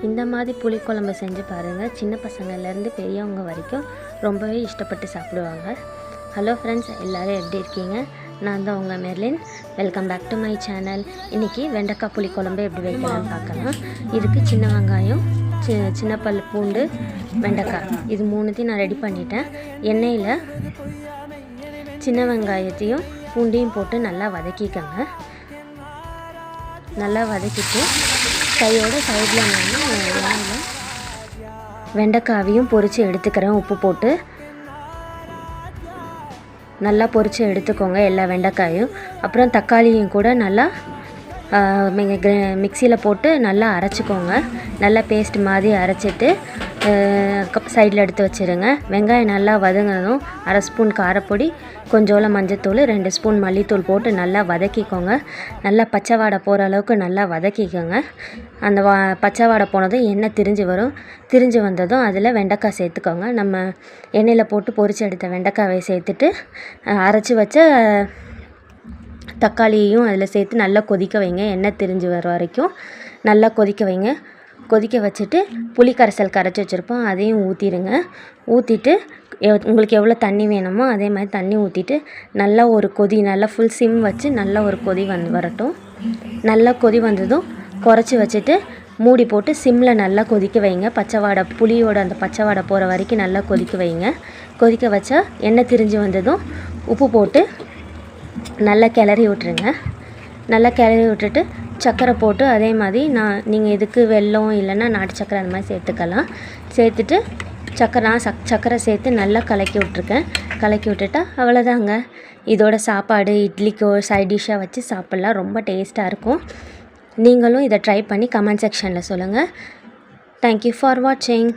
இந்த மாதிரி புளிக்குழம்பு செஞ்சு பாருங்கள். சின்ன பசங்கள்லேருந்து பெரியவங்க வரைக்கும் ரொம்பவே இஷ்டப்பட்டு சாப்பிடுவாங்க. ஹலோ ஃப்ரெண்ட்ஸ், எல்லோரும் எப்படி இருக்கீங்க? நான் தான் உங்கள் Merlin. Welcome back to my channel. இன்றைக்கி வெண்டைக்காய் புளிக்குழம்பு எப்படி வைக்கலாம்னு பார்க்கலாம். இதுக்கு சின்ன வெங்காயம், சின்ன பல் பூண்டு, வெண்டைக்காய் இது மூணுத்தையும் நான் ரெடி பண்ணிட்டேன். எண்ணெயில் சின்ன வெங்காயத்தையும் பூண்டையும் போட்டு நல்லா வதக்கிக்கங்க. நல்லா வதக்கிட்டு கையோட சைடில் நான் வெண்டைக்காவையும் பொரித்து எடுத்துக்கிறேன். உப்பு போட்டு நல்லா பொரித்து எடுத்துக்கோங்க எல்லா வெண்டைக்காயும். அப்புறம் தக்காளியும் கூட நல்லா மிக்சியில் போட்டு நல்லா அரைச்சிக்கோங்க. நல்லா பேஸ்ட் மாதிரி அரைச்சிட்டு சைடில் எடுத்து வச்சுருங்க. வெங்காயம் நல்லா வதங்கினதும் 1/2 ஸ்பூன் காரப்பொடி, கொஞ்சோல மஞ்சத்தூள், 2 ஸ்பூன் மல்லித்தூள் போட்டு நல்லா வதக்கிக்கோங்க. நல்லா பச்சை வாடை போகிற அளவுக்கு நல்லா வதக்கிக்கோங்க. அந்த பச்சை வாடை போனதும் எண்ணெய் திரிஞ்சு வரும். திரிஞ்சு வந்ததும் அதில் வெண்டைக்காய் சேர்த்துக்கோங்க. நம்ம எண்ணெயில் போட்டு பொரித்து எடுத்த வெண்டைக்காயை சேர்த்துட்டு அரைச்சி வச்ச தக்காளியையும் அதில் சேர்த்து நல்லா கொதிக்க வைங்க. எண்ணெய் திரிஞ்சு வர வரைக்கும் நல்லா கொதிக்க வைங்க. கொதிக்க வச்சுட்டு புளி கரைசல் கரைச்சி வச்சுருப்போம், அதையும் ஊற்றிடுங்க. ஊற்றிட்டு உங்களுக்கு எவ்வளோ தண்ணி வேணுமோ அதே மாதிரி தண்ணி ஊற்றிட்டு நல்லா ஒரு கொதி, நல்லா ஃபுல் சிம் வச்சு நல்லா ஒரு கொதி வரட்டும். நல்லா கொதி வந்ததும் குறைச்சி வச்சுட்டு மூடி போட்டு சிம்மில் நல்லா கொதிக்க வைங்க. பச்சை வாடை, புளியோட அந்த பச்சை வாடை போகிற வரைக்கும் நல்லா கொதிக்க வைங்க. கொதிக்க வச்சா எண்ணெய் திரிஞ்சு வந்ததும் உப்பு போட்டு நல்லா கிளறி விட்டுருங்க. நல்லா கிளறி விட்டுட்டு சர்க்கரை போட்டு அதே மாதிரி நீங்கள் இதுக்கு வெல்லம் இல்லைன்னா நாட்டு சர்க்கரை அந்த மாதிரி சேர்த்துக்கலாம். சேர்த்துட்டு சர்க்கரை சேர்த்து நல்லா கலக்கி விட்ருக்கேன். கலக்கி விட்டுட்டா அவ்வளோதாங்க. இதோட சாப்பாடு இட்லிக்கோ சைட் டிஷ்ஷாக வச்சு சாப்பிட்லாம். ரொம்ப டேஸ்ட்டாக இருக்கும். நீங்களும் இதை ட்ரை பண்ணி கமெண்ட் செக்ஷனில் சொல்லுங்கள். தேங்க்யூ ஃபார் வாட்சிங்.